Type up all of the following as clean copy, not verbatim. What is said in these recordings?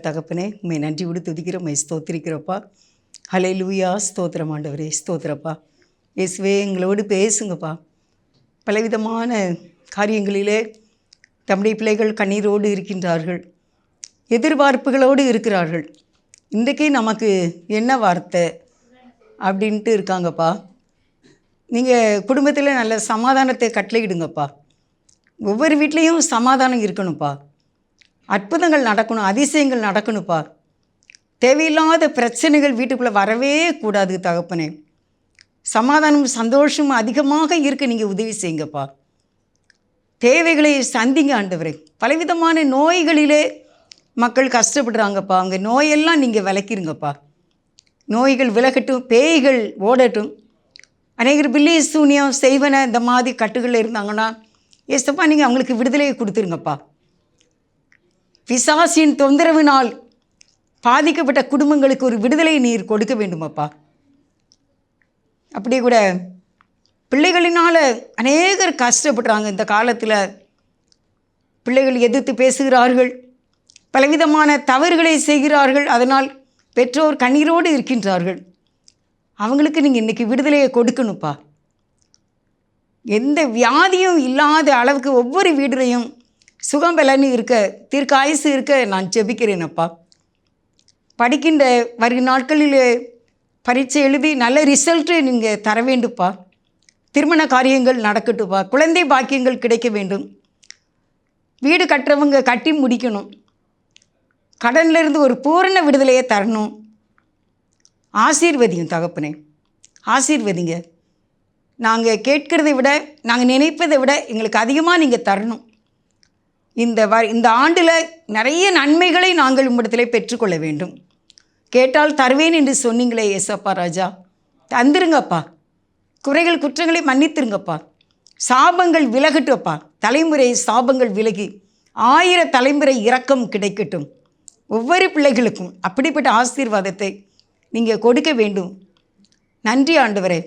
தகப்பனே, உம்மை நன்றியோடு துதிக்கிறோம், உம்மை ஸ்தோத்திரிக்கிறோப்பா. ஹல்லேலூயா, ஸ்தோத்திரம் ஆண்டவரே, ஸ்தோத்திரப்பா. இயேசுவே, எங்களோடு பேசுங்கப்பா. பலவிதமான காரியங்களிலே தம்முடைய பிள்ளைகள் கண்ணீரோடு இருக்கின்றார்கள், எதிர்பார்ப்புகளோடு இருக்கிறார்கள். இன்றைக்கி நமக்கு என்ன வார்த்தை அப்படின்ட்டு இருக்காங்கப்பா. நீங்கள் குடும்பத்தில் நல்ல சமாதானத்தை கட்டளையிடுங்கப்பா. ஒவ்வொரு வீட்லேயும் சமாதானம் இருக்கணும்ப்பா. அற்புதங்கள் நடக்கணும், அதிசயங்கள் நடக்கணும்ப்பா. தேவையில்லாத பிரச்சனைகள் வீட்டுக்குள்ளே வரவே கூடாது தகப்பனே. சமாதானமும் சந்தோஷமும் அதிகமாக இருக்க நீங்கள் உதவி செய்யுங்கப்பா. தேவைகளை சந்திங்க ஆண்டவரே. பலவிதமான நோய்களிலே மக்கள் கஷ்டப்படுறாங்கப்பா. அங்கே நோயெல்லாம் நீங்கள் விலக்கிருங்கப்பா. நோய்கள் விலகட்டும், பேய்கள் ஓடட்டும். அநேகர் பில்லி சூனியம் செய்வன இந்த மாதிரி கட்டுகளில் இருந்தாங்கன்னா ஏசப்பா நீங்கள் அவங்களுக்கு விடுதலையை கொடுத்துருங்கப்பா. பிசாசின் தொந்தரவினால் பாதிக்கப்பட்ட குடும்பங்களுக்கு ஒரு விடுதலை நீர் கொடுக்க வேண்டுமப்பா. அப்படி கூட பிள்ளைகளினால் அநேகர் கஷ்டப்படுறாங்க. இந்த காலத்தில் பிள்ளைகள் எதிர்த்து பேசுகிறார்கள், பலவிதமான தவறுகளை செய்கிறார்கள். அதனால் பெற்றோர் கண்ணீரோடு இருக்கின்றார்கள். அவங்களுக்கு நீங்கள் இன்றைக்கி விடுதலையை கொடுக்கணும்ப்பா. எந்த வியாதியும் இல்லாத அளவுக்கு ஒவ்வொரு வீடுலையும் சுகம் பலன்னு இருக்க, தீர்க்காயுசு இருக்க நான் ஜெபிக்கிறேனப்பா. படிக்கின்ற வரும் நாட்களில் பரீட்சை எழுதி நல்ல ரிசல்ட்டு நீங்கள் தர வேண்டும்ப்பா. திருமண காரியங்கள் நடக்கட்டும்ப்பா. குழந்தை பாக்கியங்கள் கிடைக்க வேண்டும். வீடு கட்டுறவங்க கட்டி முடிக்கணும். கடனிலிருந்து ஒரு பூரண விடுதலையை தரணும். ஆசீர்வதியும் தகப்பனே, ஆசீர்வதிங்க. நாங்கள் கேட்கிறதை விட, நாங்கள் நினைப்பதை விட எங்களுக்கு அதிகமாக நீங்கள் தரணும். இந்த ஆண்டில் நிறைய நன்மைகளை நாங்கள் உம்மிடத்தில் பெற்றுக்கொள்ள வேண்டும். கேட்டால் தருவேன் என்று சொன்னீங்களே ஏசப்பா ராஜா, தந்துருங்கப்பா. குறைகள் குற்றங்களை மன்னித்துருங்கப்பா. சாபங்கள் விலகட்டும்ப்பா. தலைமுறை சாபங்கள் விலகி 1000 தலைமுறை இரக்கம் கிடைக்கட்டும். ஒவ்வொரு பிள்ளைகளுக்கும் அப்படிப்பட்ட ஆசீர்வாதத்தை நீங்கள் கொடுக்க வேண்டும். நன்றி ஆண்டவரே.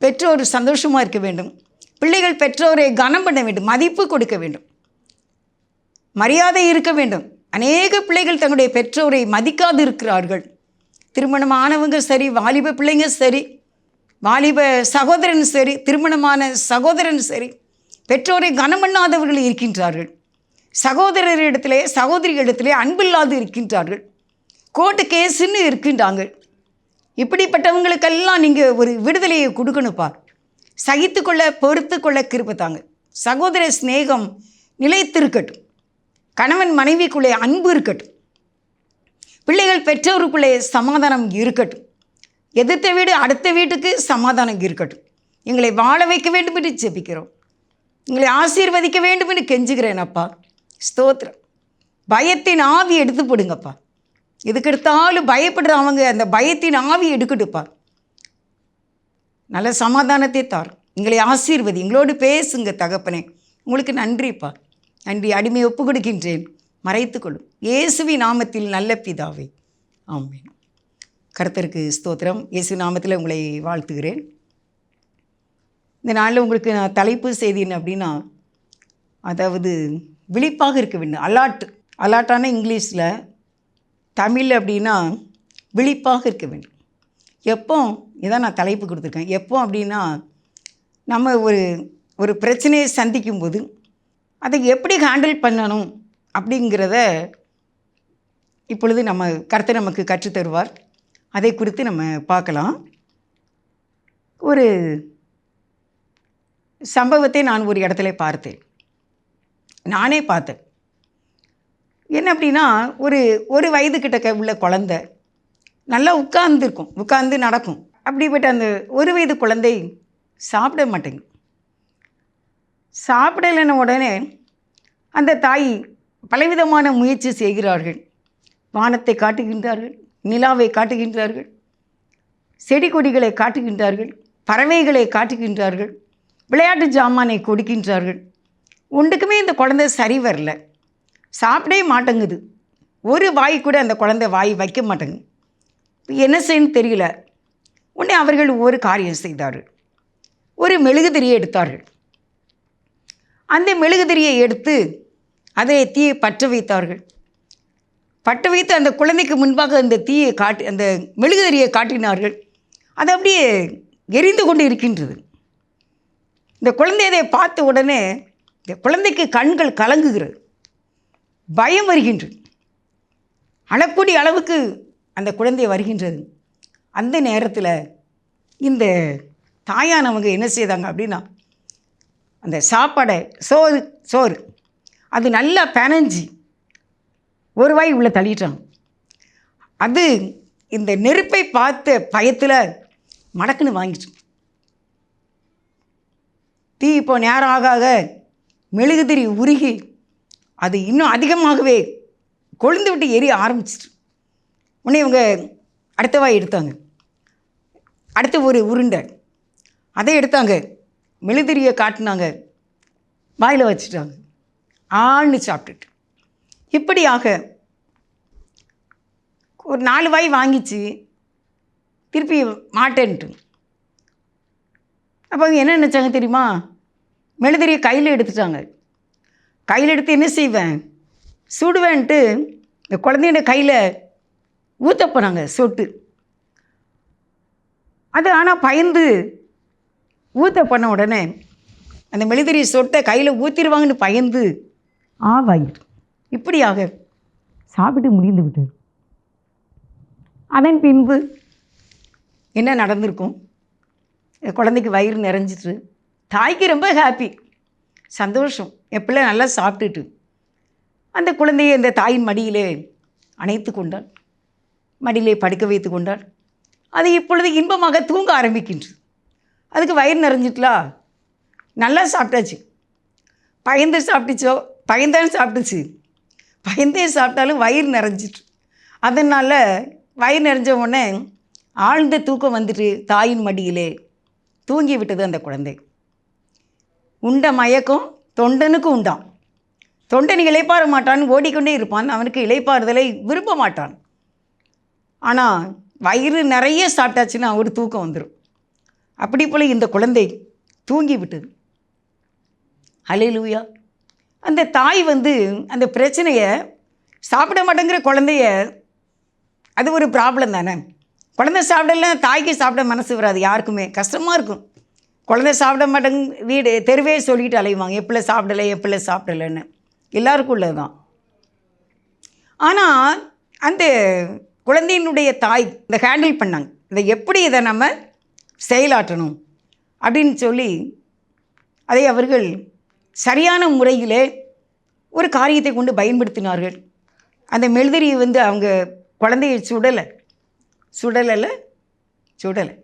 பெற்றோர் சந்தோஷமாக இருக்க வேண்டும். பிள்ளைகள் பெற்றோரை கனம் பண்ண வேண்டும், மதிப்பு கொடுக்க வேண்டும், மரியாதை இருக்க வேண்டும். அநேக பிள்ளைகள் தங்களுடைய பெற்றோரை மதிக்காது இருக்கிறார்கள். திருமணமானவங்க சரி, வாலிப பிள்ளைங்க சரி, வாலிப சகோதரன் சரி, திருமணமான சகோதரன் சரி, பெற்றோரை கனம் பண்ணாதவர்கள் இருக்கின்றார்கள். சகோதரரிடத்திலே சகோதரிகளிடத்திலே அன்பில்லாது இருக்கின்றார்கள். கோர்ட்டு கேஸுன்னு இருக்கின்றாங்க. இப்படிப்பட்டவங்களுக்கெல்லாம் நீங்கள் ஒரு விடுதலையை கொடுக்கணுப்பா. சகித்து கொள்ள, பொறுத்து கொள்ள கிருபை தாங்க. சகோதர சிநேகம் நிலைத்திருக்கட்டும். கணவன் மனைவிக்குள்ளே அன்பு இருக்கட்டும். பிள்ளைகள் பெற்றோருக்குள்ளே சமாதானம் இருக்கட்டும். எதிர்த்த வீடு அடுத்த வீட்டுக்கு சமாதானம் இருக்கட்டும். எங்களை வாழ வைக்க வேண்டும் என்று ஜெபிக்கிறோம். எங்களை ஆசீர்வதிக்க வேண்டும் என்று கெஞ்சுகிறேன் அப்பா. ஸ்தோத்திரம். பயத்தின் ஆவி எடுத்து போடுங்கப்பா. இதுக்கெடுத்தாலும் பயப்படுறவங்க அந்த பயத்தின் ஆவி எடுக்கட்டுப்பா. நல்ல சமாதானத்தை தாரும். எங்களை ஆசீர்வதி, எங்களோடு பேசுங்க தகப்பனே. உங்களுக்கு நன்றிப்பா. நன்றி. அடிமை ஒப்பு கொடுக்கின்றேன், மறைத்துக்கொள்ளும் இயேசுவின் நாமத்தில் நல்ல பிதாவே, ஆமென். கர்த்தருக்கு ஸ்தோத்திரம். இயேசு நாமத்தில் உங்களை வாழ்த்துகிறேன். இந்த நாளில் உங்களுக்கு நான் தலைப்பு செய்தி என்ன அப்படின்னா, அதாவது விழிப்பாக இருக்க வேண்டும். அலாட்டான இங்கிலீஷில், தமிழ் அப்படின்னா விழிப்பாக இருக்க வேண்டும். எப்போ இதான் நான் தலைப்பு கொடுத்துருக்கேன். எப்போ அப்படின்னா, நம்ம ஒரு பிரச்சனையை சந்திக்கும்போது அதை எப்படி ஹேண்டில் பண்ணணும் அப்படிங்கிறத இப்பொழுது கர்த்தர் நமக்கு கற்றுத்தருவார். அதை குறித்து நம்ம பார்க்கலாம். ஒரு சம்பவத்தை நான் ஒரு இடத்துல பார்த்தேன். நானே பார்த்தேன். என்ன அப்படின்னா, ஒரு வயது கிட்ட உள்ள குழந்தை நல்லா உட்கார்ந்துருக்கும், உட்கார்ந்து நடக்கும். அப்படிப்பட்ட அந்த ஒரு வயது குழந்தை சாப்பிட மாட்டேங்குது. சாப்பிடலைன்ன உடனே அந்த தாய் பலவிதமான முயற்சி செய்கிறார்கள். வானத்தை காட்டுகின்றார்கள், நிலாவை காட்டுகின்றார்கள், செடி கொடிகளை காட்டுகின்றார்கள், பறவைகளை காட்டுகின்றார்கள், விளையாட்டு ஜாமானை கொடுக்கின்றார்கள். ஒன்றுக்குமே இந்த குழந்தை சரி வரல. சாப்பிடவே மாட்டேங்குது. ஒரு வாய் கூட அந்த குழந்தை வாய் வைக்க மாட்டேங்குது. என்ன செய்யணும்னு தெரியல. உடனே அவர்கள் ஒரு காரியம் செய்தார்கள். ஒரு மெழுகுதிரியை எடுத்தார்கள். அந்த மெழுகுதிரியை எடுத்து அதை தீயை பற்ற வைத்தார்கள். பட்ட வைத்து அந்த குழந்தைக்கு முன்பாக அந்த தீயை காட்டி அந்த மெழுகுதிரியை காட்டினார்கள். அது அப்படியே எரிந்து கொண்டு இருக்கின்றது. இந்த குழந்தையை பார்த்த உடனே இந்த குழந்தைக்கு கண்கள் கலங்குகிறது, பயம் வருகின்றது, அழக்கூடிய அளவுக்கு அந்த குழந்தை வருகின்றது. அந்த நேரத்தில் இந்த தாயானவங்க என்ன செய்தாங்க அப்படின்னா, அந்த சாப்பாடை சோறு அது நல்லா பெனஞ்சி ஒரு வாய் உள்ளே தள்ளிட்டாங்க. அது இந்த நெருப்பை பார்த்த பயத்தில் மடக்குன்னு வாங்கிச்சு. தீ இப்போ நேரம் ஆக ஆக மெழுகுதிரி உருகி அது இன்னும் அதிகமாகவே கொழுந்து விட்டு எரிய ஆரம்பிச்சிட்டு உடனே இவங்க அடுத்த வாய் எடுத்தாங்க. அடுத்த ஒரு உருண்டை அதை எடுத்தாங்க, மெழுகுதிரியை காட்டினாங்க, வாயில் வச்சுட்டாங்க, ஆள்னு சாப்பிட்டுட்டு. இப்படியாக ஒரு 4 வாய் வாங்கிச்சு, திருப்பி மாட்டேன்ட்டு. அப்போ அவங்க என்ன நினச்சாங்க தெரியுமா, மெழுகுதிரியை கையில் எடுத்துட்டாங்க. கையில் எடுத்து என்ன செய்வேன், சுடுவேன்ட்டு இந்த குழந்தையோட கையில் ஊற்ற போனாங்க சொட்டு. அது ஆனால் பயந்து ஊற்ற பண்ண உடனே அந்த மெழுகுதிரி சொட்டை கையில் ஊற்றிடுவாங்கன்னு பயந்து வாங்கிட்டு இப்படியாக சாப்பிட்டு முடிந்து விட்டது. அதன் பின்பு என்ன நடந்திருக்கும், குழந்தைக்கு வயிறு நிறைஞ்சிட்டு, தாய்க்கு ரொம்ப ஹாப்பி, சந்தோஷம், என் பிள்ளை நல்லா சாப்பிட்டுட்டு அந்த குழந்தையை இந்த தாயின் மடியிலே அணைத்து கொண்டாள், மடியிலே படுக்க வைத்து கொண்டாள். அது இப்பொழுது இன்பமாக தூங்க ஆரம்பிக்கின்றது. அதுக்கு வயிறு நிறைஞ்சிட்டலா, நல்லா சாப்பிட்டாச்சு. பயந்து சாப்பிட்டுச்சோ, பயந்தாலும் சாப்பிட்டுச்சு, பயந்தே சாப்பிட்டாலும் வயிறு நிறைஞ்சிட்டு. அதனால் வயிறு நிறைஞ்ச உடனே ஆழ்ந்த தூக்கம் வந்துட்டு தாயின் மடியிலே தூங்கி விட்டது அந்த குழந்தை. உண்ட மயக்கம் தொண்டனுக்கு உண்டான். தொண்டன் இளைப்பாற மாட்டான், ஓடிக்கொண்டே இருப்பான், அவனுக்கு இளைப்பாறுதலை விரும்ப மாட்டான். ஆனால் வயிறு நிறைய சாப்பிட்டாச்சுன்னா ஒரு தூக்கம் வந்துடும். அப்படி போல் இந்த குழந்தை தூங்கி விட்டது. ஹல்லேலூயா. அந்த தாய் அந்த பிரச்சனையை, சாப்பிட மாட்டேங்கிற குழந்தைய, அது ஒரு ப்ராப்ளம் தானே. குழந்தை சாப்பிடலாம், தாய்க்கு சாப்பிட மனசு வராது, யாருக்குமே கஷ்டமாக இருக்கும். குழந்தை சாப்பிட மாட்டேங்க, வீடு தெருவே சொல்லிட்டு அலைவாங்க, எப்பிள்ளை சாப்பிடலை எப்பிள்ளை சாப்பிடலைன்னு, எல்லாருக்கும் உள்ளது தான். ஆனால் அந்த குழந்தையினுடைய தாய் இதை ஹேண்டில் பண்ணாங்க, இதை எப்படி இதை நம்ம செயலாற்றணும் அப்படின்னு சொல்லி அதை அவர்கள் சரியான முறையிலே ஒரு காரியத்தை கொண்டு பயன்படுத்தினார்கள். அந்த மெழுதிரியை அவங்க குழந்தையை சுடலை,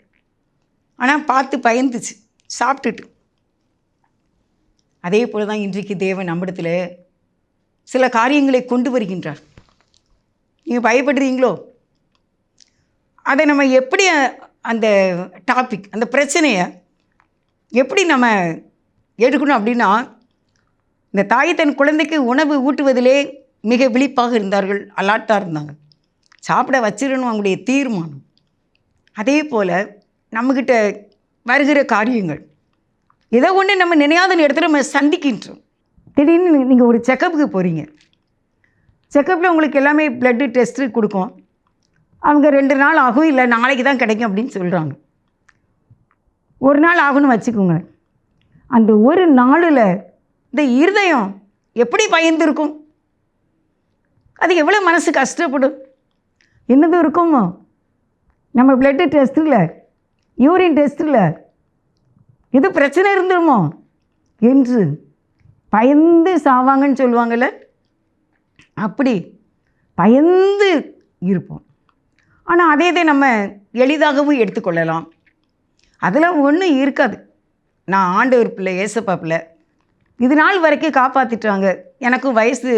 ஆனால் பார்த்து பயந்துச்சு, சாப்பிட்டுட்டு. அதே போல் தான் இன்றைக்கு தேவன் நம்மிடத்தில் சில காரியங்களை கொண்டு வருகின்றார். நீங்கள் பயப்படுறீங்களோ, அதை நம்ம எப்படி அந்த டாபிக், அந்த பிரச்சனையை எப்படி நம்ம எடுக்கணும் அப்படின்னா, இந்த தாய் தன் குழந்தைக்கு உணவு ஊட்டுவதிலே மிக விழிப்பாக இருந்தார்கள், அலாட்டாக இருந்தாங்க, சாப்பிட வச்சிடணும் அவங்களுடைய தீர்மானம். அதே போல் நம்மக்கிட்ட வருகிற காரியங்கள் ஏதோ ஒன்று நம்ம நினையாத இடத்துல நம்ம சந்திக்கின்றோம். திடீர்னு நீங்கள் ஒரு செக்கப்புக்கு போகிறீங்க, செக்கப்பில் உங்களுக்கு எல்லாமே ப்ளட்டு டெஸ்ட்டு கொடுக்கும், அவங்க 2 நாள் ஆகும், இல்லை நாளைக்கு தான் கிடைக்கும் அப்படின்னு சொல்கிறாங்க. ஒரு நாள் ஆகும்னு வச்சுக்கோங்க. அந்த ஒரு நாளில் இந்த இருதயம் எப்படி பயந்துருக்கும், அது எவ்வளோ மனசு கஷ்டப்படும். என்னதும் இருக்குமோ, நம்ம ப்ளட்டு டெஸ்ட்டில், யூரின் டெஸ்ட்டில் எது பிரச்சனை இருந்துருமோ என்று பயந்து சாவாங்கன்னு சொல்லுவாங்கள்ல, அப்படி பயந்து இருப்போம். ஆனால் அதே இதை நம்ம எளிதாகவும் எடுத்துக்கொள்ளலாம், அதெல்லாம் ஒன்றும் இருக்காது. நான் ஆண்டவர் பிள்ளை, ஏசப்பா பிள்ளை, இது நாள் வரைக்கும் காப்பாற்றிட்டாங்க. எனக்கும் வயசு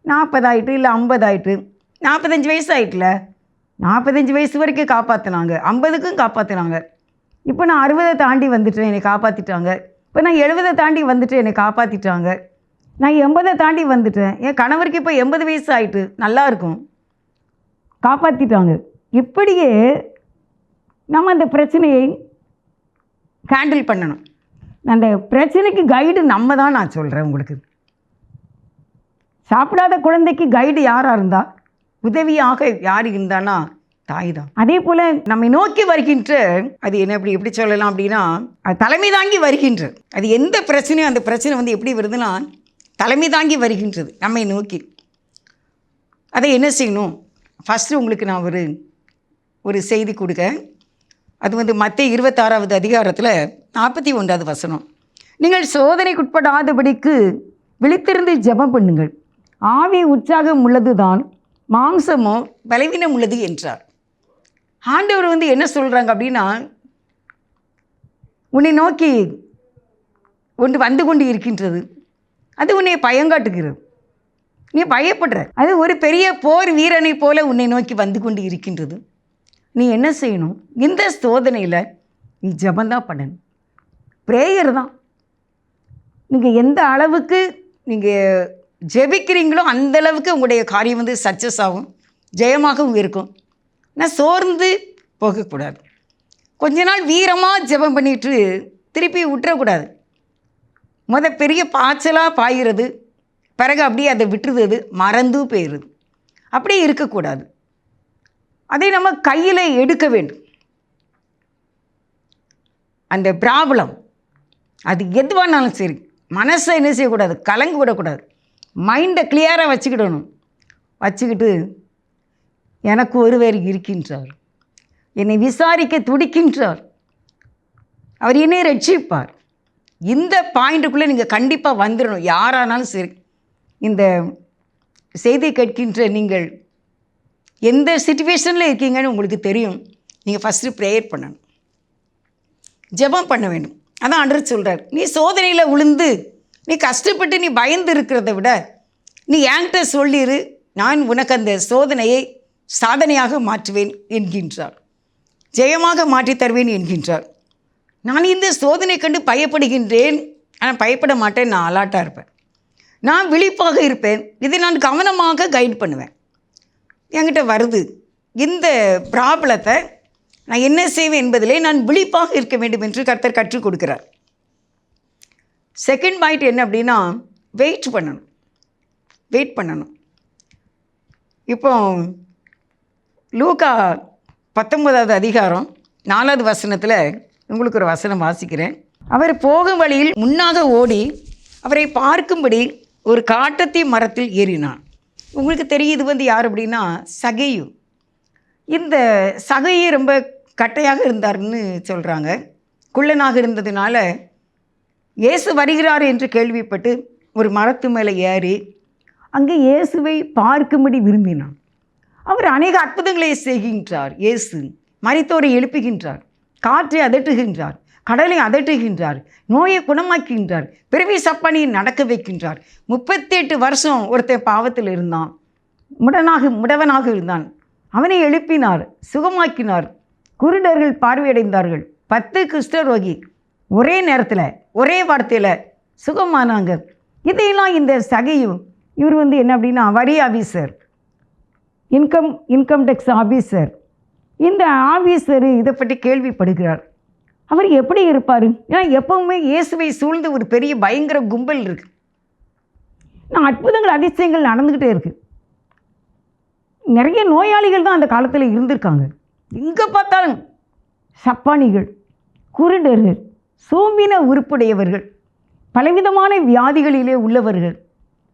40 ஆகிட்டு, இல்லை 50 ஆகிட்டு, 45 வயசு ஆகிட்டுல, 45 வயசு வரைக்கும் காப்பாற்றினாங்க, 50க்கும் காப்பாற்றினாங்க. இப்போ நான் 60 தாண்டி வந்துட்டேன், என்னை காப்பாற்றிட்டாங்க. இப்போ நான் 70 தாண்டி வந்துட்டு என்னை காப்பாற்றிட்டாங்க. நான் 80 தாண்டி வந்துட்டேன், என் கணவருக்கு இப்போ 80 வயசு ஆகிட்டு, நல்லாயிருக்கும், காப்பாற்றிட்டாங்க. இப்படியே நம்ம அந்த பிரச்சனையை ஹேண்டில் பண்ணணும். அந்த பிரச்சனைக்கு கைடு நம்ம தான். நான் சொல்கிறேன் உங்களுக்கு, சாப்பிடாத குழந்தைக்கு கைடு யாராக இருந்தால் உதவியாக யார் இருந்தானா தாய் தான். அதே போல் நம்மை நோக்கி வருகின்ற அது என்ன எப்படி சொல்லலாம் அப்படின்னா, அது தலைமை தாங்கி வருகின்றது. அது எந்த பிரச்சனையும் அந்த பிரச்சனை வந்து எப்படி வருதுன்னா தலைமை தாங்கி வருகின்றது நம்மை நோக்கி. அதை என்ன செய்யணும்? ஃபஸ்ட்டு உங்களுக்கு நான் ஒரு செய்தி கொடுக்க. அது வந்து மத்தேயு 26வது அதிகாரத்தில் 41வது வசனம். நீங்கள் சோதனைக்குட்படாதபடிக்கு விழித்திருந்து ஜெபம் பண்ணுங்கள். ஆவி உற்சாகம் உள்ளது தான், மாம்சமோ பலவீனம் உள்ளது என்றார். ஆண்டவர் வந்து என்ன சொல்கிறாங்க அப்படின்னா, உன்னை நோக்கி ஒன்று வந்து கொண்டு இருக்கின்றது, அது உன்னை பயங்காட்டுகிறது, நீ பயப்படுற. அது ஒரு பெரிய போர் வீரனை போல உன்னை நோக்கி வந்து கொண்டு இருக்கின்றது. நீ என்ன செய்யணும்? இந்த சோதனையில் நீ ஜெபந்தான் பண்ணணும், ப்ரேயர் தான். நீங்கள் எந்த அளவுக்கு நீங்கள் ஜெபிக்கிறீங்களோ அந்த அளவுக்கு உங்களுடைய காரியம் வந்து சக்ஸஸ் ஆகும், ஜெயமாகவும் இருக்கும். ஆனால் சோர்ந்து போகக்கூடாது. கொஞ்ச நாள் வீரமாக ஜெபம் பண்ணிட்டு திருப்பி விட்டுறக்கூடாது. பெரிய பாய்ச்சலாக பாய்கிறது, பிறகு அப்படியே அதை விட்டுறது, மறந்து போயிடுது. அப்படியே இருக்கக்கூடாது. அதை நம்ம கையில் எடுக்க வேண்டும். அந்த ப்ராப்ளம் அது எதுவானாலும் சரி, மனசை என்ன செய்யக்கூடாது, கலங்க விடக்கூடாது. மைண்டை கிளியராக வச்சுக்கிட்டு எனக்கு ஒருவர் இருக்கின்றார், என்னை விசாரிக்க துடிக்கின்றார், அவர் என்னை ரட்சிப்பார். இந்த பாயிண்ட்டுக்குள்ளே நீங்கள் கண்டிப்பாக வந்துடணும். யாரானாலும் சரி, இந்த செய்தி கேட்கின்ற நீங்கள் எந்த சிச்சுவேஷனில் இருக்கீங்கன்னு உங்களுக்கு தெரியும். நீங்கள் ஃபஸ்ட்டு ப்ரேயர் பண்ணணும், ஜெபம் பண்ண வேண்டும். அதான் ஆண்டவர் சொல்கிறார், நீ சோதனையில் விழுந்து நீ கஷ்டப்பட்டு நீ பயந்து இருக்கிறத விட நீ என்கிட்ட சொல்லிடு, நான் உனக்கு அந்த சோதனையை சாதனையாக மாற்றுவேன் என்கின்றார், ஜெயமாக மாற்றி தருவேன் என்கின்றார். நான் இந்த சோதனை கண்டு பயப்படுகின்றேன், ஆனால் பயப்பட மாட்டேன். நான் அலாட்டாக இருப்பேன், நான் விழிப்பாக இருப்பேன், இதை நான் கவனமாக கைட் பண்ணுவேன். என்கிட்ட வருது இந்த ப்ராப்ளத்தை, நான் என்ன செய்வேன் என்பதிலே நான் விழிப்பாக இருக்க வேண்டும் என்று கர்த்தர் கற்றுக் கொடுக்கிறார். செகண்ட் பாயிண்ட் என்ன அப்படின்னா, வெயிட் பண்ணணும். இப்போ லூக்கா 19வது அதிகாரம் 4வது வசனத்தில் உங்களுக்கு ஒரு வசனம் வாசிக்கிறேன். அவர் போகும் வழியில் முன்னாக ஓடி அவரை பார்க்கும்படி ஒரு காட்டத்தி மரத்தில் ஏறினான். உங்களுக்கு தெரியும், இது வந்து யார் அப்படின்னா சகேயு. இந்த சகேயு ரொம்ப கட்டையாக இருந்தார்னு சொல்கிறாங்க. குள்ளனாக இருந்ததுனால இயேசு வருகிறார் என்று கேள்விப்பட்டு ஒரு மரத்து மேலே ஏறி அங்கே இயேசுவை பார்க்கும்படி விரும்பினான். அவர் அநேக அற்புதங்களை செய்கின்றார். இயேசு மரித்தோரை எழுப்புகின்றார், காற்றை அதட்டுகின்றார், கடலை அதட்டுகின்றார், நோயை குணமாக்குகின்றார், பிறவி சப்பானியை நடக்க வைக்கின்றார். 38 வருஷம் ஒருத்தன் பாவத்தில் இருந்தான், முடவனாக இருந்தான். அவனை எழுப்பினார், சுகமாக்கினார். குருடர்கள் பார்வையடைந்தார்கள். 10 குஷ்டரோகி ஒரே நேரத்தில் ஒரே வார்த்தையில் சுகமானாங்க. இதையெல்லாம் இந்த சகேயு, இவர் வந்து என்ன அப்படின்னா வரி ஆஃபீஸர், இன்கம் டேக்ஸ் ஆஃபீஸர். இந்த ஆஃபீஸர் இதை பற்றி கேள்விப்படுகிறார். அவர் எப்படி இருப்பார்? ஏன்னா எப்பவுமே இயேசுவை சூழ்ந்த ஒரு பெரிய பயங்கர கும்பல் இருக்குது. நான் அற்புதங்கள் அதிசயங்கள் நடந்துக்கிட்டே இருக்குது. நிறைய நோயாளிகள் தான் அந்த காலத்தில் இருந்திருக்காங்க. எங்கே பார்த்தாலும் சப்பானிகள், குருடர்கள், சோம்பின உறுப்புடையவர்கள், பலவிதமான வியாதிகளிலே உள்ளவர்கள்.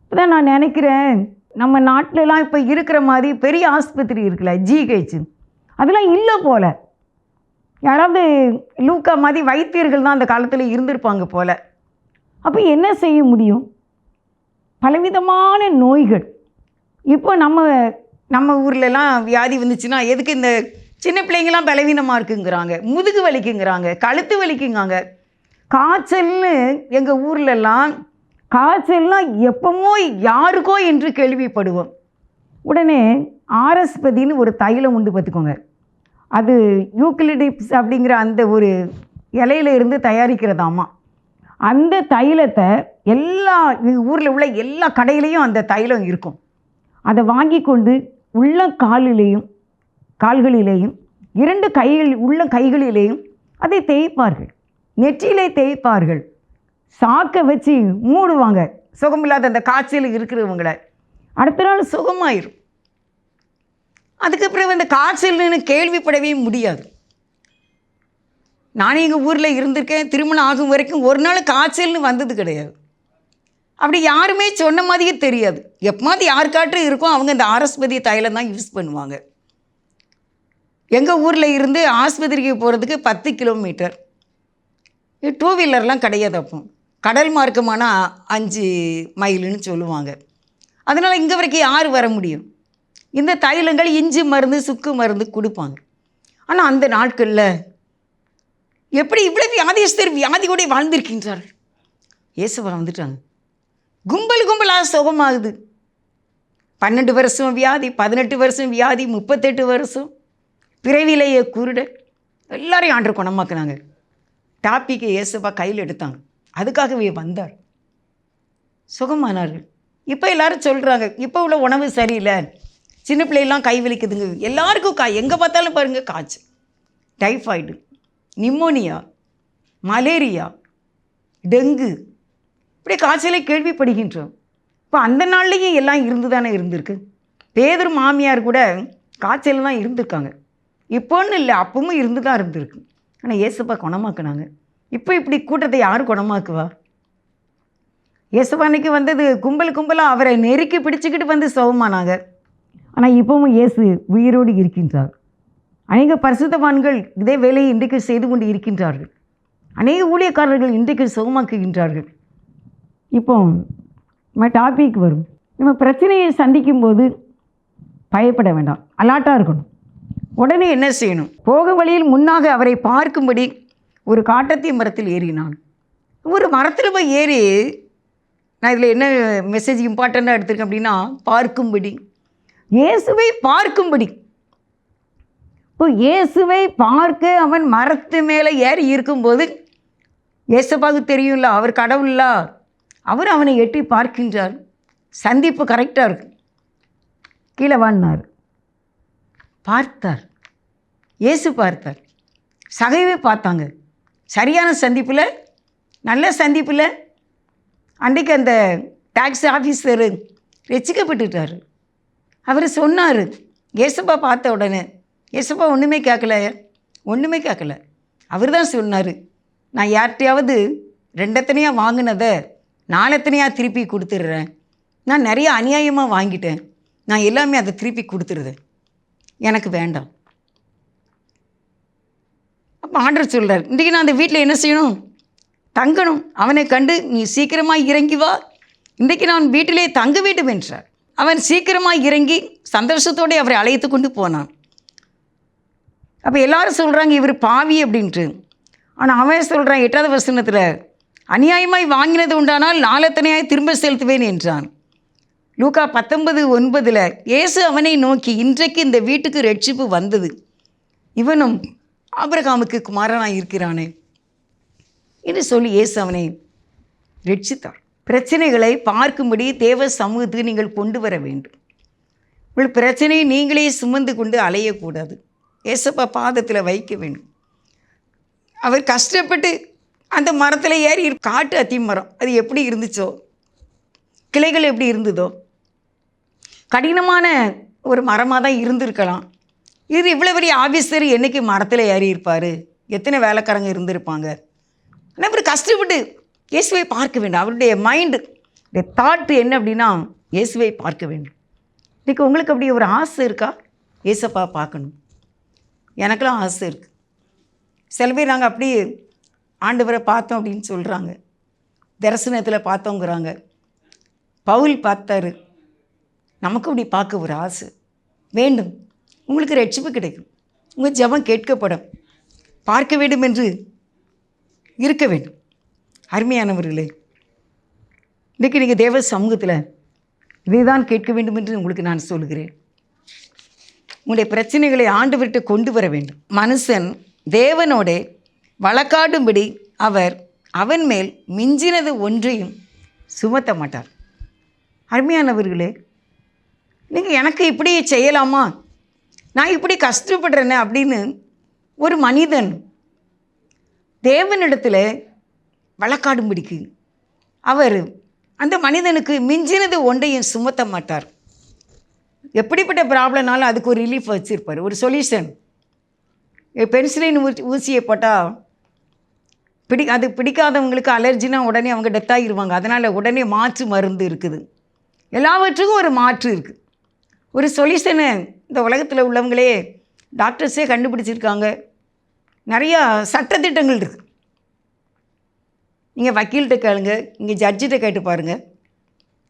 இப்போதான் நான் நினைக்கிறேன், நம்ம நாட்டிலலாம் இப்போ இருக்கிற மாதிரி பெரிய ஆஸ்பத்திரி இருக்குல்ல, ஜிஹெச், அதெல்லாம் இல்லை போல். யாராவது லூக்கா மாதிரி வைத்தியர்கள் தான் அந்த காலத்தில் இருந்திருப்பாங்க போல். அப்போ என்ன செய்ய முடியும்? பலவிதமான நோய்கள். இப்போ நம்ம ஊர்லலாம் வியாதி வந்துச்சுன்னா எதுக்கு இந்த சின்ன பிள்ளைங்களாம் பலவீனமாக இருக்குங்கிறாங்க, முதுகு வலிக்குங்கிறாங்க, கழுத்து வலிக்குங்காங்க. காய்ச்சல்னு எங்கள் ஊர்லெல்லாம் காய்ச்சல்லாம் எப்போமோ யாருக்கோ என்று கேள்விப்படுவோம். உடனே ஆரஸ்பதின்னு ஒரு தைலம் உண்டு பார்த்துக்கோங்க. அது யூக்கலிடிப்ஸ் அப்படிங்கிற அந்த ஒரு இலையில இருந்து தயாரிக்கிறதாமா. அந்த தைலத்தை எல்லா ஊரில் உள்ள எல்லா கடையிலையும் அந்த தைலம் இருக்கும். அதை வாங்கி கொண்டு உள்ள கால்களிலேயும் 2 கைகளிலேயும் அதை தேய்ப்பார்கள், நெற்றியிலே தேய்ப்பார்கள், சாக்கை வச்சு மூடுவாங்க. சுகமில்லாத அந்த காய்ச்சல் இருக்கிறவங்கள அடுத்த நாள் சுகமாயிரும். அதுக்கு பிறகு அந்த காய்ச்சல்னு கேள்விப்படவே முடியாது. நானே எங்கள் ஊரில் இருந்திருக்கேன். திருமணம் ஆகும் வரைக்கும் ஒரு நாள் காய்ச்சல்னு வந்தது கிடையாது. அப்படி யாருமே சொன்ன மாதிரியே தெரியாது. எப்போது யாருக்காட்டும் இருக்கும், அவங்க இந்த ஆரஸ்பதி தைலம் தான் யூஸ் பண்ணுவாங்க. எங்கள் ஊரில் இருந்து ஆஸ்பத்திரிக்கு போகிறதுக்கு 10 கிலோமீட்டர். டூ வீலர்லாம் கிடையாது. அப்போ கடல் மார்க்கமான 5 மைலுன்னு சொல்லுவாங்க. அதனால் இங்கே வரைக்கும் யார் வர முடியும்? இந்த தைலங்கள் இஞ்சி மருந்து, சுக்கு மருந்து கொடுப்பாங்க. ஆனால் அந்த நாட்களில் எப்படி இவ்வளோ வியாதியஸ்தர் வியாதியோட வாழ்ந்திருக்கின்றார்கள். இயேசுவா வந்துட்டாங்க. கும்பல் கும்பலாக சுகமாகுது. 12 வருஷம் வியாதி, 18 வருஷம் வியாதி, 38 வருஷம் பிறவிலேயே குருடர், எல்லாரையும் ஆண்டு குணமாக்குனாங்க. டாப்பிக்கை இயேசுவா கையில் எடுத்தாங்க. அதுக்காகவே வந்தார், சுகமானார்கள். இப்போ எல்லாரும் சொல்கிறாங்க, இப்போ உள்ள உணவு சரியில்லை, சின்ன பிள்ளையெல்லாம் கை வலிக்குதுங்க. எல்லாருக்கும் எங்கே பார்த்தாலும் பாருங்கள் காய்ச்சல், டைஃபாய்டு, நிமோனியா, மலேரியா, டெங்கு, இப்படி காய்ச்சலை கேள்விப்படுகின்றோம். இப்போ அந்த நாள்லேயும் எல்லாம் இருந்து தானே இருந்திருக்கு. பேதர் மாமியார் கூட காய்ச்சல் தான் இருந்திருக்காங்க. இப்போன்னு இல்லை, அப்பவும் இருந்து தான் இருந்திருக்கு. ஆனால் இயேசுப்பா குணமாக்குனாங்க. இப்போ இப்படி கூட்டத்தை யார் குணமாக்குவா? இயேசுப்பா அன்னைக்கு வந்தது கும்பல் கும்பலாக அவரை நெருக்கி பிடிச்சிக்கிட்டு வந்து சுகமானாங்க. ஆனால் இப்போவும் இயேசு உயிரோடு இருக்கின்றார். அநேக பரிசுத்தவான்கள் இதே வேலையை இன்றைக்கு செய்து கொண்டு இருக்கின்றார்கள். அநேக ஊழியக்காரர்கள் இன்றைக்கு சுகமாக்குகின்றார்கள். இப்போ நம்ம டாபிக் வரும். நம்ம பிரச்சனையை சந்திக்கும் போது பயப்பட வேண்டாம், அலாட்டாக இருக்கணும். உடனே என்ன செய்யணும்? போக வழியில் முன்னாக அவரை பார்க்கும்படி ஒரு காட்டத்தி மரத்தில் ஏறினான். ஒரு மரத்தில் போய் ஏறி, நான் இதில் என்ன மெசேஜ் இம்பார்ட்டண்ட்டாக எடுத்திருக்கேன் அப்படின்னா, பார்க்கும்படி, இயேசுவை பார்க்கும்படி. இப்போ இயேசுவை பார்க்க அவன் மரத்து மேலே ஏறி இருக்கும்போது இயேசுப்பாவுக்கு தெரியும்ல, அவர் கடவுள்ல, அவர் அவனை எட்டி பார்க்கின்றார். சந்திப்பு கரெக்டாக இருக்கு. கீழே வாங்கினார், பார்த்தார், இயேசு பார்த்தார், சகைவே பார்த்தாங்க. சரியான சந்திப்பில், நல்ல சந்திப்பில். அன்றைக்கு அந்த டாக்ஸி ஆஃபீஸர் ரசிக்கப்பட்டுட்டார். அவர் சொன்னார், இயேசுப்பா பார்த்த உடனே, இயேசுப்பா ஒன்றுமே கேட்கல. அவர் தான் சொன்னார், நான் யார்கிட்டையாவது 2 எத்தனையாக வாங்கினதை 4 எத்தனையாக திருப்பி கொடுத்துட்றேன். நான் நிறைய அநியாயமாக வாங்கிட்டேன், நான் எல்லாமே அதை திருப்பி கொடுத்துருதேன், எனக்கு வேண்டாம். அப்போ ஆண்டவர் சொல்கிறார், இன்றைக்கி நான் அந்த வீட்டில் என்ன செய்யணும்? தங்கணும். அவனை கண்டு, நீ சீக்கிரமாக இறங்கி வா, இன்றைக்கு நான் வீட்டிலே தங்க வேண்டும் என்றார். அவன் சீக்கிரமாக இறங்கி சந்தோஷத்தோடு அவரை அழைத்து கொண்டு போனான். அப்போ எல்லாரும் சொல்கிறாங்க இவர் பாவி அப்படின்ட்டு. ஆனால் அவன் சொல்கிறான் 8வது வசனத்தில், அநியாயமாய் வாங்கினது உண்டானால் 4 எத்தனையாய் திரும்ப செலுத்துவேன் என்றான். லூக்கா 19:9 இயேசு அவனை நோக்கி, இன்றைக்கு இந்த வீட்டுக்கு ரட்சிப்பு வந்தது, இவனும் ஆபிரகாமுக்கு குமாரனாக இருக்கிறானே என்று சொல்லி இயேசு அவனை ரட்சித்தார். பிரச்சனைகளை பார்க்கும்படி தேவ சமூகத்துக்கு நீங்கள் கொண்டு வர வேண்டும். உங்கள் பிரச்சனையை நீங்களே சுமந்து கொண்டு அலையக்கூடாது. இயேசுப்பா பாதத்தில் வைக்க வேண்டும். அவர் கஷ்டப்பட்டு அந்த மரத்தில் ஏறி காட்டு அத்தி மரம், அது எப்படி இருந்துச்சோ, கிளைகள் எப்படி இருந்ததோ, கடினமான ஒரு மரமாக தான் இருந்திருக்கலாம். இது இவ்வளோ பெரிய ஆஃபீஸர் என்றைக்கு மரத்தில் ஏறி இருப்பார்? எத்தனை வேலைக்காரங்க இருந்திருப்பாங்க? ஆனால் இவர் கஷ்டப்பட்டு இயேசுவை பார்க்க வேண்டும். அவருடைய மைண்டு, தாட்டு என்ன அப்படின்னா, இயேசுவை பார்க்க வேண்டும். இன்றைக்கி உங்களுக்கு அப்படி ஒரு ஆசை இருக்கா? இயேசப்பா பார்க்கணும். எனக்கெல்லாம் ஆசை இருக்குது. சில பேர் நாங்கள் அப்படி ஆண்டவரை பார்த்தோம் அப்படின்னு சொல்கிறாங்க, தரிசனத்தில் பார்த்தோங்கிறாங்க. பவுல் பார்த்தாரு. நமக்கு அப்படி பார்க்க ஒரு ஆசை வேண்டும். உங்களுக்கு ரட்சிப்பு கிடைக்கும், உங்கள் ஜெபம் கேட்கப்படும், பார்க்க வேண்டும் என்று இருக்க வேண்டும். அருமையானவர்களே, இன்றைக்கி நீங்கள் தேவ சமூகத்தில் இதை தான் கேட்க வேண்டும் என்று உங்களுக்கு நான் சொல்கிறேன். உங்களுடைய பிரச்சனைகளை ஆண்டவர்கிட்ட கொண்டு வர வேண்டும். மனுஷன் தேவனோட வழக்காடும்படி அவர் அவன் மேல் மிஞ்சினது ஒன்றையும் சுமத்த மாட்டார். அருமையானவர்களே, நீங்கள் எனக்கு இப்படி செய்யலாமா, நான் இப்படி கஷ்டப்படுறேனே அப்படின்னு ஒரு மனிதன் தேவனிடத்தில் வழக்காடும்படிக்கு அவர் அந்த மனிதனுக்கு மிஞ்சினது ஒன்றையும் சுமத்த மாட்டார். எப்படிப்பட்ட ப்ராப்ளம்னாலும் அதுக்கு ஒரு ரிலீஃப் வச்சுருப்பார், ஒரு சொல்யூஷன். பென்சிலின் ஊசியை போட்டால் அது பிடிக்காதவங்களுக்கு அலர்ஜினா உடனே அவங்க டெத் ஆகிடுவாங்க. அதனால் உடனே மாற்று மருந்து இருக்குது. எல்லாவற்றுக்கும் ஒரு மாற்று இருக்குது, ஒரு சொல்யூஷனை இந்த உலகத்தில் உள்ளவங்களே டாக்டர்ஸே கண்டுபிடிச்சிருக்காங்க. நிறையா சட்டத்திட்டங்கள் இருக்குது. நீங்கள் வக்கீல்கிட்ட கேளுங்க, இங்கே ஜட்ஜிட்ட கேட்டு பாருங்கள்.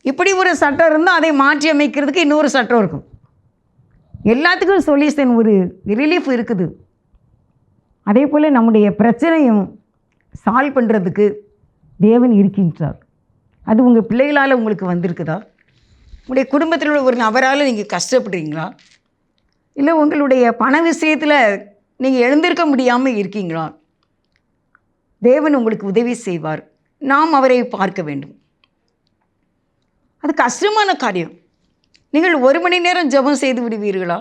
இப்படி ஒரு சட்டம் இருந்தால் அதை மாற்றி அமைக்கிறதுக்கு இன்னொரு சட்டம் இருக்கும். எல்லாத்துக்கும் சொல்யூஷன், ஒரு ரிலீஃப் இருக்குது. அதே போல் நம்முடைய பிரச்சனையும் சால்வ் பண்ணுறதுக்கு தேவன் இருக்கின்றார். அது உங்கள் பிள்ளைகளால் உங்களுக்கு வந்திருக்குதா? உங்களுடைய குடும்பத்தில் உள்ள ஒரு நபரால் நீங்கள் கஷ்டப்படுறீங்களா? இல்லை உங்களுடைய பண விஷயத்தில் நீங்கள் எழுந்திருக்க முடியாமல் இருக்கீங்களா? தேவன் உங்களுக்கு உதவி செய்வார். நாம் அவரை பார்க்க வேண்டும். அது கஷ்டமான காரியம். நீங்கள் 1 மணி நேரம் ஜெபம் செய்து விடுவீர்களா?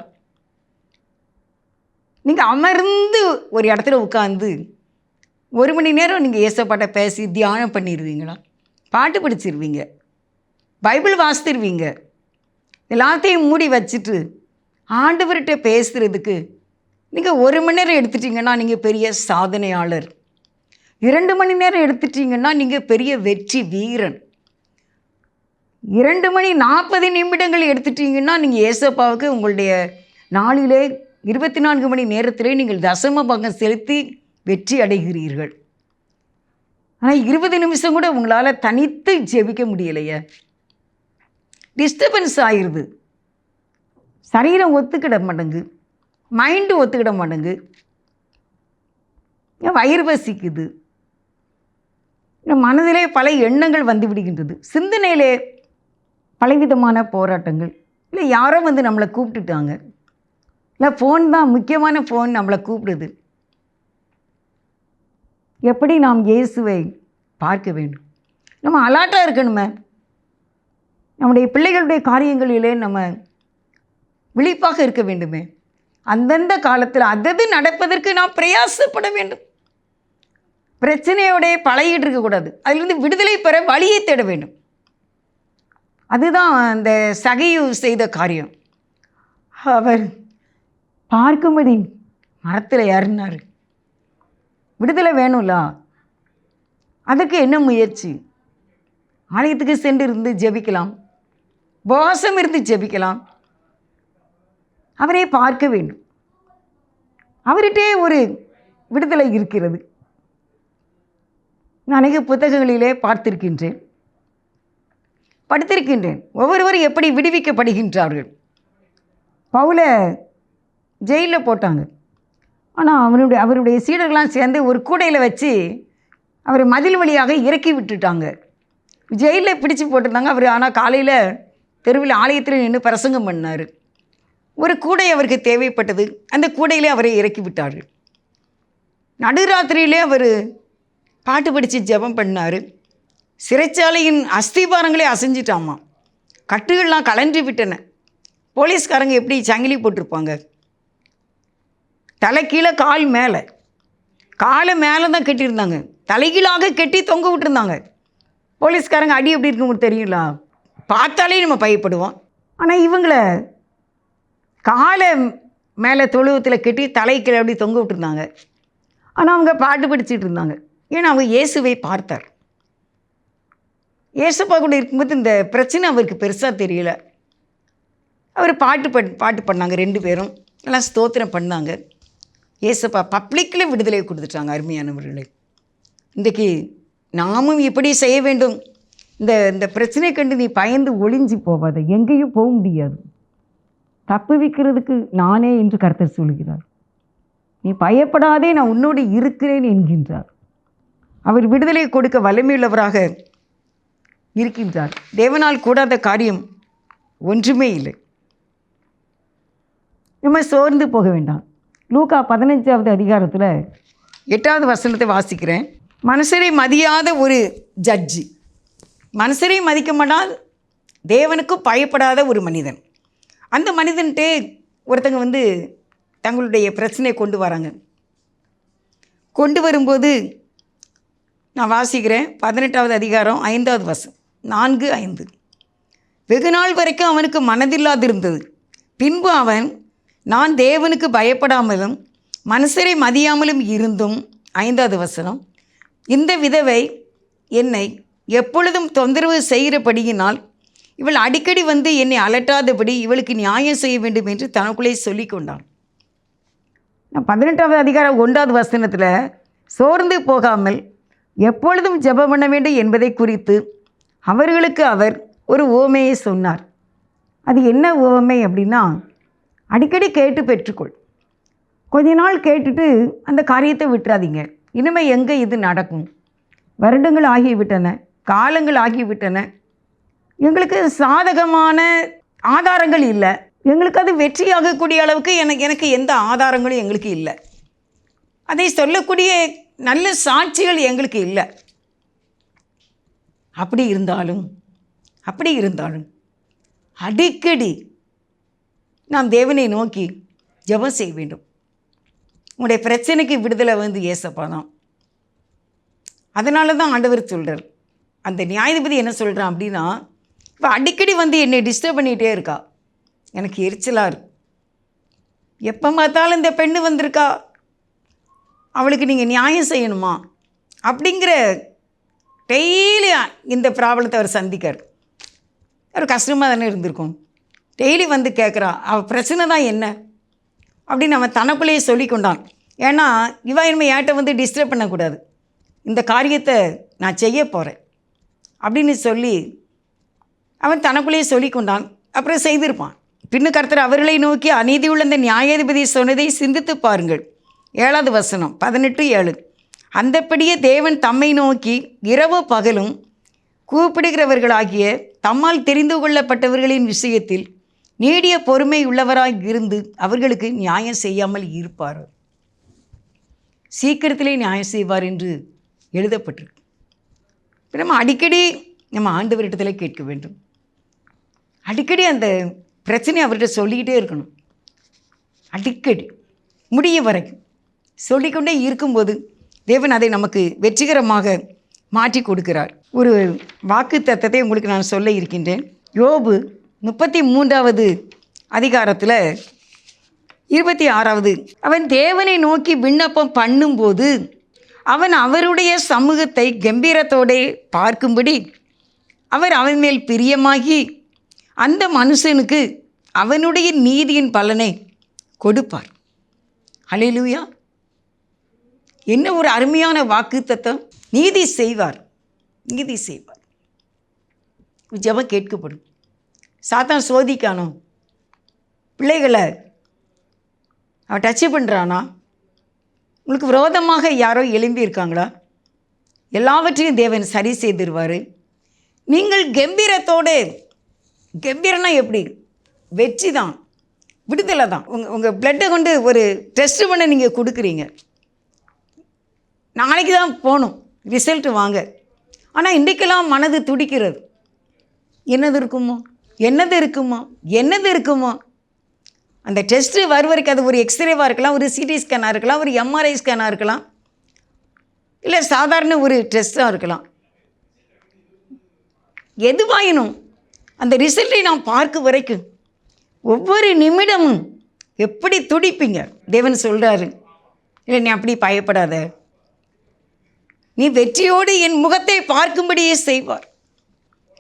நீங்கள் அமர்ந்து ஒரு இடத்துல உட்காந்து 1 மணி நேரம் நீங்கள் ஏசப்பாட்ட பேசி தியானம் பண்ணிடுவீங்களா? பாட்டு படிச்சிருவீங்க, பைபிள் வாசித்துருவீங்க. எல்லாத்தையும் மூடி வச்சுட்டு ஆண்டவர்கிட்ட பேசுகிறதுக்கு நீங்கள் 1 மணி நேரம் எடுத்துட்டிங்கன்னா நீங்கள் பெரிய சாதனையாளர். 2 மணி நேரம் எடுத்துட்டிங்கன்னா நீங்கள் பெரிய வெற்றி வீரன். 2 மணி 40 நிமிடங்கள் எடுத்துட்டிங்கன்னா நீங்கள் ஏசப்பாவுக்கு உங்களுடைய நாளிலே 24 மணி நேரத்திலே நீங்கள் தசம பாகம் செலுத்தி வெற்றி அடைகிறீர்கள். ஆனால் 20 நிமிஷம் கூட உங்களால் தனித்து ஜெபிக்க முடியலையே. டிஸ்டர்பன்ஸ் ஆயிடுது. சரீரம் ஒத்துக்கிட மாட்டேங்கு, மைண்டு ஒத்துக்கிட மாட்டேங்கு, வயிறு பசிக்குது, மனதிலே பல எண்ணங்கள் வந்து விடுகின்றது, சிந்தனையிலே பலவிதமான போராட்டங்கள். இல்லை யாரோ வந்து நம்மளை கூப்பிட்டுட்டாங்க, இல்லை ஃபோன் தான், முக்கியமான ஃபோன் நம்மளை கூப்பிடுது. எப்படி நாம் இயேசுவை பார்க்க வேண்டும்? நம்ம அலாட்டாக இருக்கணுமே. நம்முடைய பிள்ளைகளுடைய காரியங்களிலே நம்ம விழிப்பாக இருக்க வேண்டுமே. அந்தந்த காலத்தில் அதது நடப்பதற்கு நாம் பிரயாசப்பட வேண்டும். பிரச்சனையோடைய பழகிட்டு இருக்கக்கூடாது. அதிலிருந்து விடுதலை பெற வழியை தேட வேண்டும். அதுதான் அந்த சகையு செய்த காரியம். அவர் பார்க்கும்படி மரத்தில் ஏறினார். விடுதலை வேணும்ல, அதுக்கு என்ன முயற்சி? ஆலயத்துக்கு சென்று இருந்து ஜெபிக்கலாம், உபவாசம் இருந்து ஜெபிக்கலாம். அவரை பார்க்க வேண்டும். அவர்கிட்டே ஒரு விடுதலை இருக்கிறது. நான் அநேக புத்தகங்களிலே பார்த்திருக்கின்றேன், படித்திருக்கின்றேன். ஒவ்வொருவரும் எப்படி விடுவிக்கப்படுகின்றார்கள். பவுலை ஜெயிலில் போட்டாங்க. ஆனால் அவருடைய சீடர்கள்லாம் சேர்ந்து ஒரு கூடையில் வச்சு அவரை மதில் வழியாக இறக்கி விட்டுட்டாங்க. ஜெயிலில் பிடிச்சி போட்டிருந்தாங்க அவர். ஆனால் காலையில் தெருவில் ஆலயத்தில் நின்று பிரசங்கம் பண்ணார். ஒரு கூடை அவருக்கு தேவைப்பட்டது. அந்த கூடையிலே அவரை இறக்கி விட்டார்கள். நடுராத்திரியிலே அவர் பாட்டு படித்து ஜெபம் பண்ணார். சிறைச்சாலையின் அஸ்திபாரங்களே அசைஞ்சிட்டாமா. கட்டுகள்லாம் கலன்று விட்டன. போலீஸ்காரங்க எப்படி சங்கிலி போட்டிருப்பாங்க, தலை கீழே கால் மேலே, காலை மேலே தான் கட்டியிருந்தாங்க, தலைகீழாக கட்டி தொங்க விட்டுருந்தாங்க. போலீஸ்காரங்க அடி எப்படி இருக்குன்னு தெரியுங்களா? பார்த்தாலே நம்ம பயப்படுவோம். ஆனால் இவங்களை காலை மேலே தொழுவத்தில் கட்டி தலை கீழே அப்படி தொங்க விட்டுருந்தாங்க. ஆனால் அவங்க பாட்டு படிச்சுட்டு இருந்தாங்க. ஏன்னா அவங்க இயேசுவை பார்த்தார். இயேசுப்பா கூட இருக்கும்போது இந்த பிரச்சனை அவருக்கு பெருசாக தெரியல. அவர் பாட்டு பண்ணாங்க. 2 பேரும் எல்லாம் ஸ்தோத்திரம் பண்ணாங்க. இயேசுப்பா பப்ளிக்கில் விடுதலை கொடுத்துட்டாங்க. அருமையானவர்களே, இன்றைக்கி நாமும் இப்படி செய்ய வேண்டும். இந்த பிரச்சனை கண்டு நீ பயந்து ஒளிஞ்சு போவாத, எங்கேயும் போக முடியாது. தப்பு வைக்கிறதுக்கு நானே என்று கர்த்தர் சொல்கிறார். நீ பயப்படாதே, நான் உன்னோடு இருக்கிறேன் என்கின்றார். அவர் விடுதலை கொடுக்க வலிமையுள்ளவராக இருக்கின்றார். தேவனால் கூடாத காரியம் ஒன்றுமே இல்லை. நம்ம சோர்ந்து போக வேண்டாம். லூக்கா 15வது அதிகாரத்தில் 8வது வசனத்தை வாசிக்கிறேன். மனுஷரை மதியாத ஒரு ஜட்ஜி, மனுஷரை மதிக்க மாட்டால் தேவனுக்கும் பயப்படாத ஒரு மனிதன். அந்த மனிதன்ட்டே ஒருத்தங்க வந்து தங்களுடைய பிரச்சனையை கொண்டு வராங்க. கொண்டு வரும்போது நான் வாசிக்கிறேன். 18வது அதிகாரம் 5வது வசனம், 4, 5. வெகு நாள் வரைக்கும் அவனுக்கு மனதில்லாது இருந்தது. பின்பு அவன், நான் தேவனுக்கு பயப்படாமலும் மனுஷரை மதியாமலும் இருந்தும், 5வது வசனம், இந்த விதவை என்னை எப்பொழுதும் தொந்தரவு செய்கிறபடியினால் இவள் அடிக்கடி வந்து என்னை அலட்டாதபடி இவளுக்கு நியாயம் செய்ய வேண்டும் என்று தனக்குள்ளே சொல்லி கொண்டான். 18வது அதிகாரம் 1வது வசனத்தில், சோர்ந்து போகாமல் எப்பொழுதும் ஜெபம் பண்ண வேண்டும் என்பதை குறித்து அவர்களுக்கு அவர் ஒரு உவமையை சொன்னார். அது என்ன உவமை அப்படின்னா, அடிக்கடி கேட்டு பெற்றுக்கொள். கொஞ்ச நாள் கேட்டுட்டு அந்த காரியத்தை விட்டுறாதீங்க. இனிமேல் எங்கே இது நடக்கும்? வருடங்கள் ஆகிவிட்டன, காலங்கள் ஆகிவிட்டன, எங்களுக்கு சாதகமான ஆதாரங்கள் இல்லை, எங்களுக்கு அது வெற்றியாகக்கூடிய அளவுக்கு எனக்கு எந்த ஆதாரங்களும் எங்களுக்கு இல்லை, அதை சொல்லக்கூடிய நல்ல சாட்சிகள் எங்களுக்கு இல்லை. அப்படி இருந்தாலும் அடிக்கடி நாம் தேவனை நோக்கி ஜெபம் செய்ய வேண்டும். உங்களுடைய பிரச்சனைக்கு விடுதலை வந்து ஏசப்பா தான். அதனால தான் ஆண்டவர் சொல்கிறார். அந்த நியாயாதிபதி என்ன சொல்கிறான் அப்படின்னா, இப்போ அடிக்கடி வந்து என்னை டிஸ்டர்ப் பண்ணிகிட்டே இருக்கா, எனக்கு எரிச்சலாக இருக்கு, எப்போ பார்த்தாலும் இந்த பெண்ணு வந்திருக்கா, அவளுக்கு நீங்கள் நியாயம் செய்யணுமா அப்படிங்கிற டெய்லி இந்த ப்ராப்ளத்தை அவர் சந்திக்கார். அவர் கஷ்டமாக தானே இருந்திருக்கும். டெய்லி வந்து கேட்குறா, அவள் பிரச்சனை தான் என்ன அப்படின்னு அவன் தனக்குள்ளேயே சொல்லி கொண்டான். ஏன்னா இவன் இனிமேல் ஏட்ட வந்து டிஸ்டர்ப் பண்ணக்கூடாது, இந்த காரியத்தை நான் செய்ய போகிறேன் அப்படின்னு சொல்லி அவன் தனக்குள்ளேயே சொல்லி கொண்டான். அப்புறம் செய்திருப்பான். பின்னு கர்த்தர் அவர்களை நோக்கி, அநீதி உள்ள இந்த நியாயாதிபதி சொன்னதை சிந்தித்து பாருங்கள். 7வது வசனம் 18:7, அந்தப்படியே தேவன் தம்மை நோக்கி இரவு பகலும் கூப்பிடுகிறவர்களாகிய தம்மால் தெரிந்து கொள்ளப்பட்டவர்களின் விஷயத்தில் நீடிய பொறுமை உள்ளவராய் இருந்து அவர்களுக்கு நியாயம் செய்யாமல் இருப்பார். சீக்கிரத்திலே நியாயம் செய்வார் என்று எழுதப்பட்டிருக்கு. நம்ம அடிக்கடி நம்ம ஆண்டவரிடத்தில் கேட்க வேண்டும். அடிக்கடி அந்த பிரச்சனையை அவர்கிட்ட சொல்லிக்கிட்டே இருக்கணும். அடிக்கடி முடிய வரைக்கும் சொல்லிக்கொண்டே இருக்கும்போது தேவன் அதை நமக்கு வெற்றிகரமாக மாற்றி கொடுக்கிறார். ஒரு வாக்கு தத்தத்தை உங்களுக்கு நான் சொல்ல இருக்கின்றேன். யோபு 33வது அதிகாரத்தில் 26வது, அவன் தேவனை நோக்கி விண்ணப்பம் பண்ணும்போது அவன் அவருடைய சமூகத்தை கம்பீரத்தோடு பார்க்கும்படி அவர் அவன் மேல் பிரியமாகி அந்த மனுஷனுக்கு அவனுடைய நீதியின் பலனை கொடுப்பார். ஹல்லேலூயா! என்ன ஒரு அருமையான வாக்கு தத்தம். நீதி செய்வார். ஜெபம் கேட்கப்படும். சாத்தான் சோதிக்கானோ, பிள்ளைகளை அவன் டச்சு பண்ணுறானா, உங்களுக்கு விரோதமாக யாரோ எழும்பி இருக்காங்களா, எல்லாவற்றையும் தேவன் சரி செய்திருவார். நீங்கள் கம்பீரத்தோடு, கம்பீரம்னா எப்படி? வெற்றி தான், விடுதலை தான். உங்கள் பிளட்டை கொண்டு ஒரு டெஸ்ட் பண்ண நீங்கள் கொடுக்குறீங்க, நாளைக்கு தான் போகணும் ரிசல்ட்டு வாங்க. ஆனால் இன்றைக்கெல்லாம் மனது துடிக்கிறது, என்னது இருக்குமோ. அந்த டெஸ்ட்டு வரைக்கும் அது ஒரு எக்ஸ்ரேவாக இருக்கலாம், ஒரு சிடி ஸ்கேனாக இருக்கலாம், ஒரு எம்ஆர்ஐ ஸ்கேனாக இருக்கலாம், இல்லை சாதாரண ஒரு டெஸ்ட்டாக இருக்கலாம். எதுவாயினும் அந்த ரிசல்ட்டை நாம் பார்க்க வரைக்கும் ஒவ்வொரு நிமிடமும் எப்படி துடிப்பீங்க. தேவன் சொல்கிறாரு, இல்லை நீ அப்படி பயப்படாத, நீ வெற்றியோடு என் முகத்தை பார்க்கும்படியே செய்வார்.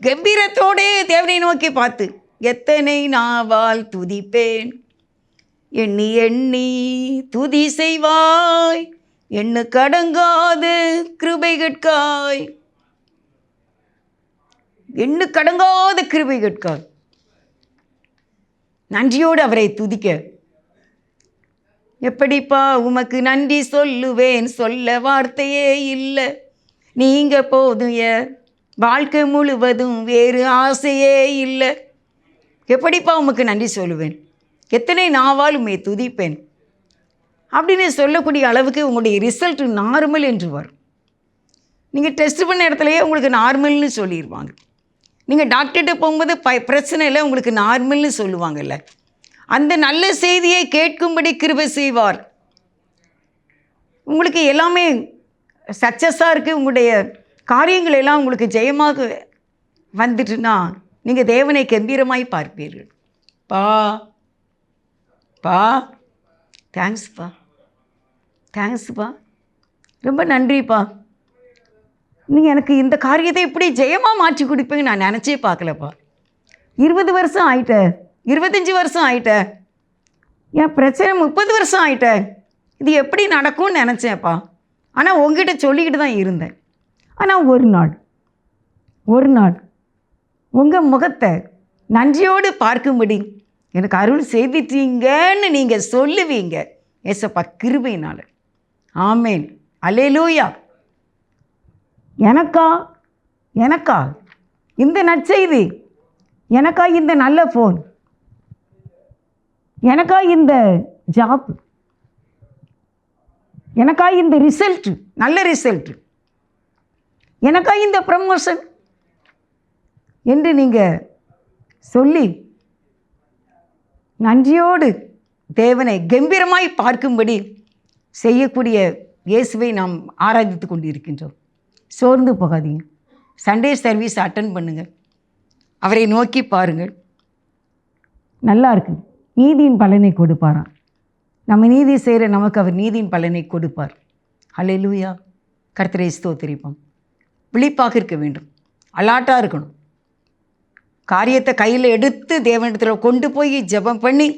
கம்பீரத்தோடே தேவனை நோக்கி பார்த்து, எத்தனை நாவால் துதிப்பேன், எண்ணி எண்ணி துதி செய்வாய், எண்ணு கடங்காத கிருபைகட்காய், எண்ணு கடங்காத கிருபைகட்காய். நன்றியோடு அவரை துதிக்க. எப்படிப்பா உமக்கு நன்றி சொல்லுவேன், சொல்ல வார்த்தையே இல்லை, நீங்க போதும் வாழ்க்கை முழுவதும் வேறு ஆசையே இல்லை. எப்படிப்பா உமக்கு நன்றி சொல்லுவேன், எத்தனை நாவால் உம்மை துதிப்பேன் அப்படின்னு சொல்லக்கூடிய அளவுக்கு உங்களுடைய ரிசல்ட் நார்மல் என்று வரும். நீங்கள் டெஸ்ட் பண்ண இடத்துலையே உங்களுக்கு நார்மல்னு சொல்லிடுவாங்க. நீங்கள் டாக்டர்கிட்ட போகும்போது பிரச்சனை இல்லை, உங்களுக்கு நார்மல்னு சொல்லுவாங்கல்ல. அந்த நல்ல செய்தியை கேட்கும்படி கிருபை செய்வார். உங்களுக்கு எல்லாமே சக்ஸஸாக இருக்குது, உங்களுடைய காரியங்கள் எல்லாம் உங்களுக்கு ஜெயமாக வந்துட்டுன்னா நீங்கள் தேவனை கம்பீரமாய் பார்ப்பீர்கள். பா பா தேங்க்ஸ்ப்பா, தேங்க்ஸ்ப்பா, ரொம்ப நன்றிப்பா. நீங்கள் எனக்கு இந்த காரியத்தை இப்படி ஜெயமாக மாற்றி கொடுப்பீங்க நான் நினச்சே பார்க்கலப்பா. 20 வருஷம் ஆயிட்ட, 25 வருஷம் ஆயிட்ட, என் பிரச்சனை 30 வருஷம் ஆயிட்ட, இது எப்படி நடக்கும்னு நினச்சேன்ப்பா. ஆனால் உங்ககிட்ட சொல்லிக்கிட்டு தான் இருந்தேன். ஆனால் ஒரு நாள் உங்கள் முகத்தை நன்றியோடு பார்க்கும்படி எனக்கு அருள் செய்துட்டீங்கன்னு நீங்கள் சொல்லுவீங்க ஏசப்பா கிருபையினால். ஆமேன், அல்லேலூயா. எனக்கா இந்த நற்செய்தி, எனக்கா இந்த நல்ல ஃபோன், எனக்கா இந்த ஜாப், எனக்கா இந்த ரிசல்ட், நல்ல ரிசல்ட், எனக்கா இந்த ப்ரமோஷன் என்று நீங்கள் சொல்லி நன்றியோடு தேவனை கம்பீரமாய் பார்க்கும்படி செய்யக்கூடிய இயேசுவை நாம் ஆராதித்து கொண்டு இருக்கின்றோம். சோர்ந்து போகாதீங்க. சண்டே சர்வீஸ் அட்டன் பண்ணுங்கள், அவரை நோக்கி பாருங்கள். நல்லா இருக்கு. நீதியின் பலனை கொடுப்பாராம். நம்ம நீதி செய்கிற நமக்கு அவர் நீதியின் பலனை கொடுப்பார். அல்லேலூயா. கர்த்தரை ஸ்தோத்திரிப்போம். விழிப்பாக இருக்க வேண்டும், அலாட்டாக இருக்கணும். காரியத்தை கையில் எடுத்து தேவனிடத்தில் கொண்டு போய் ஜெபம் பண்ணி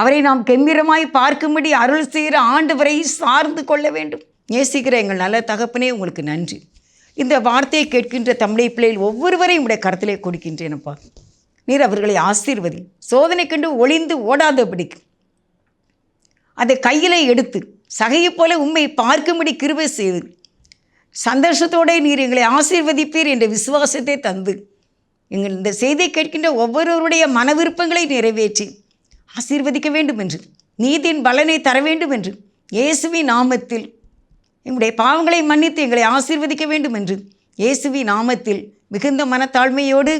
அவரை நாம் கம்பீரமாய் பார்க்கும்படி அருள் செய்கிற ஆண்டவரை சார்ந்து கொள்ள வேண்டும். நேசிக்கிற எங்கள் நல்ல தகப்பனே, உங்களுக்கு நன்றி. இந்த வார்த்தையை கேட்கின்ற தமிழை பிள்ளைகள் ஒவ்வொருவரையும் உடைய கருத்திலே கொடுக்கின்றேனப்பா. நீர் அவர்களை ஆசீர்வதி. சோதனை கண்டு ஒளிந்து ஓடாதபடிக்கு அதை கையில் எடுத்து சகையை போல உண்மை பார்க்கும்படி கிருபை செய்து சந்தோஷத்தோடு நீர் எங்களை ஆசீர்வதிப்பீர் என்ற விசுவாசத்தை தந்து எங்கள் இந்த செய்தியை கேட்கின்ற ஒவ்வொருவருடைய மன விருப்பங்களை நிறைவேற்றி ஆசீர்வதிக்க வேண்டும் என்று, நீதியின் பலனை தர வேண்டும் என்று, இயேசுவின் நாமத்தில் எங்களுடைய பாவங்களை மன்னித்து எங்களை ஆசீர்வதிக்க வேண்டும் என்று இயேசுவின் நாமத்தில் மிகுந்த மனத்தாழ்மையோடு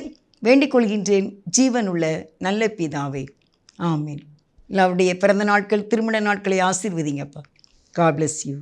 வேண்டிக் கொள்கின்றேன் ஜீவனுள்ள நல்ல பிதாவே. ஆமீன். அவருடைய பிறந்த நாட்கள், திருமண நாட்களை ஆசீர்வதிங்கப்பா. God bless you.